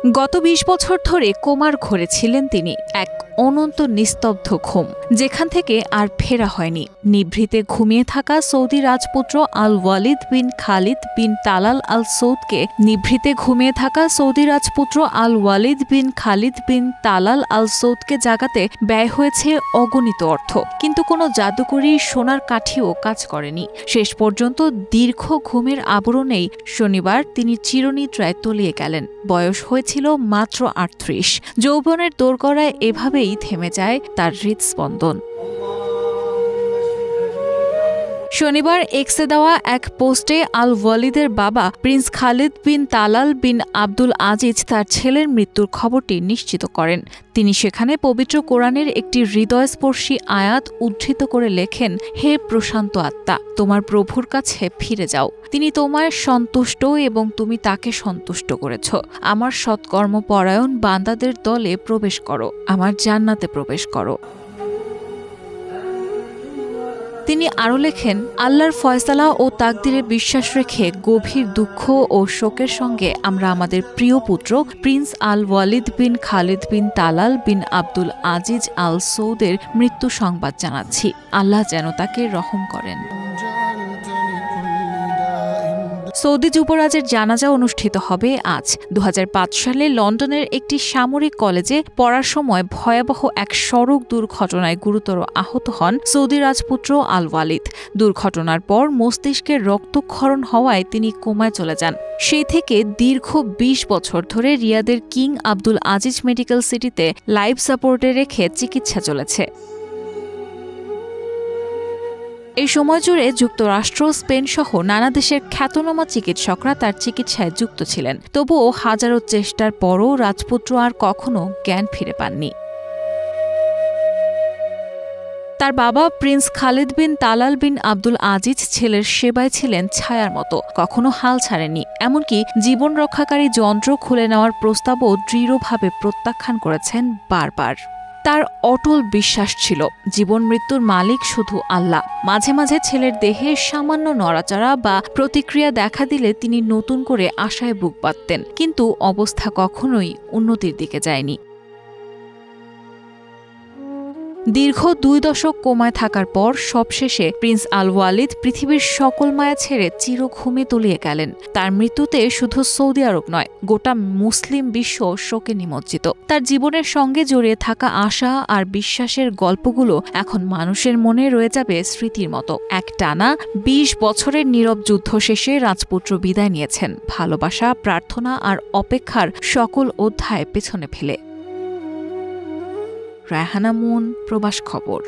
গত ২০ বছর ধরে কোমার ঘরে ছিলেন তিনি, এক অনন্ত নিস্তব্ধ ঘুম যেখান থেকে আর ফেরা হয়নি। নিভৃতে ঘুমিয়ে থাকা সৌদি রাজপুত্র আল ওয়ালিদ বিন খালিদ বিন তালাল আল সৌদকে জাগাতে ব্যয় হয়েছে অগণিত অর্থ, কিন্তু কোনো জাদুকরী সোনার কাঠিও কাজ করেনি। শেষ পর্যন্ত দীর্ঘ ঘুমের আবরণেই শনিবার তিনি চিরনিদ্রায় তলিয়ে গেলেন। বয়স হয়েছিল মাত্র ৩৮। যৌবনের দোরগড়ায় এভাবেই থেমে যায় তার হৃদস্পন্দন। শনিবার এক্সে দেওয়া এক পোস্টে আল ওয়ালিদের বাবা প্রিন্স খালিদ বিন তালাল বিন আব্দুল আজিজ তার ছেলের মৃত্যুর খবরটি নিশ্চিত করেন। তিনি সেখানে পবিত্র কোরআনের একটি হৃদয়স্পর্শী আয়াত উদ্ধৃত করে লেখেন, হে প্রশান্ত আত্মা, তোমার প্রভুর কাছে ফিরে যাও। তিনি তোমায় সন্তুষ্ট এবং তুমি তাকে সন্তুষ্ট করেছ। আমার সৎকর্মপরায়ণ বান্দাদের দলে প্রবেশ করো, আমার জান্নাতে প্রবেশ করো। তিনি আরও লেখেন, আল্লাহর ফয়সালা ও তাকদিরে বিশ্বাস রেখে গভীর দুঃখ ও শোকের সঙ্গে আমরা আমাদের প্রিয় পুত্র প্রিন্স আল ওয়ালিদ বিন খালিদ বিন তালাল বিন আব্দুল আজিজ আল সৌদের মৃত্যু সংবাদ জানাচ্ছি। আল্লাহ যেন তাকে রহম করেন। সৌদি যুবরাজের জানাজা অনুষ্ঠিত হবে আজ। ২০০৫ সালে লন্ডনের একটি সামরিক কলেজে পড়ার সময় ভয়াবহ এক সড়ক দুর্ঘটনায় গুরুতর আহত হন সৌদি রাজপুত্র আল ওয়ালিদ। দুর্ঘটনার পর মস্তিষ্কের রক্তক্ষরণ হওয়ায় তিনি কোমায় চলে যান। সেই থেকে দীর্ঘ ২০ বছর ধরে রিয়াদের কিং আব্দুল আজিজ মেডিকেল সিটিতে লাইফ সাপোর্টে রেখে চিকিৎসা চলেছে। এই সময় জুড়ে যুক্তরাষ্ট্র, স্পেন সহ নানা দেশের খ্যাতনামা চিকিৎসকরা তার চিকিৎসায় যুক্ত ছিলেন। তবুও হাজারো চেষ্টার পরও রাজপুত্র আর কখনো জ্ঞান ফিরে পাননি। তার বাবা প্রিন্স খালিদ বিন তালাল বিন আব্দুল আজিজ ছেলের সেবায় ছিলেন ছায়ার মতো, কখনো হাল ছাড়েননি। এমনকি জীবন রক্ষাকারী যন্ত্র খুলে নেওয়ার প্রস্তাবও দৃঢ়ভাবে প্রত্যাখ্যান করেছেন বারবার। তার অটল বিশ্বাস ছিল, জীবন মৃত্যুর মালিক শুধু আল্লাহ। মাঝে মাঝে ছেলের দেহে সামান্য নড়াচড়া বা প্রতিক্রিয়া দেখা দিলে তিনি নতুন করে আশায় বুক বাঁধতেন, কিন্তু অবস্থা কখনোই উন্নতির দিকে যায়নি। দীর্ঘ ২ দশক কোমায় থাকার পর সবশেষে প্রিন্স আল ওয়ালিদ পৃথিবীর সকল মায়া ছেড়ে চিরঘুমে তলিয়ে গেলেন। তার মৃত্যুতে শুধু সৌদি আরব নয়, গোটা মুসলিম বিশ্ব শোকে নিমজ্জিত। তার জীবনের সঙ্গে জড়িয়ে থাকা আশা আর বিশ্বাসের গল্পগুলো এখন মানুষের মনে রয়ে যাবে স্মৃতির মতো। একটানা ২০ বছরের নীরব যুদ্ধ শেষে রাজপুত্র বিদায় নিয়েছেন, ভালোবাসা, প্রার্থনা আর অপেক্ষার সকল অধ্যায় পেছনে ফেলে। রায়হানা মুন, প্রবাস খবর।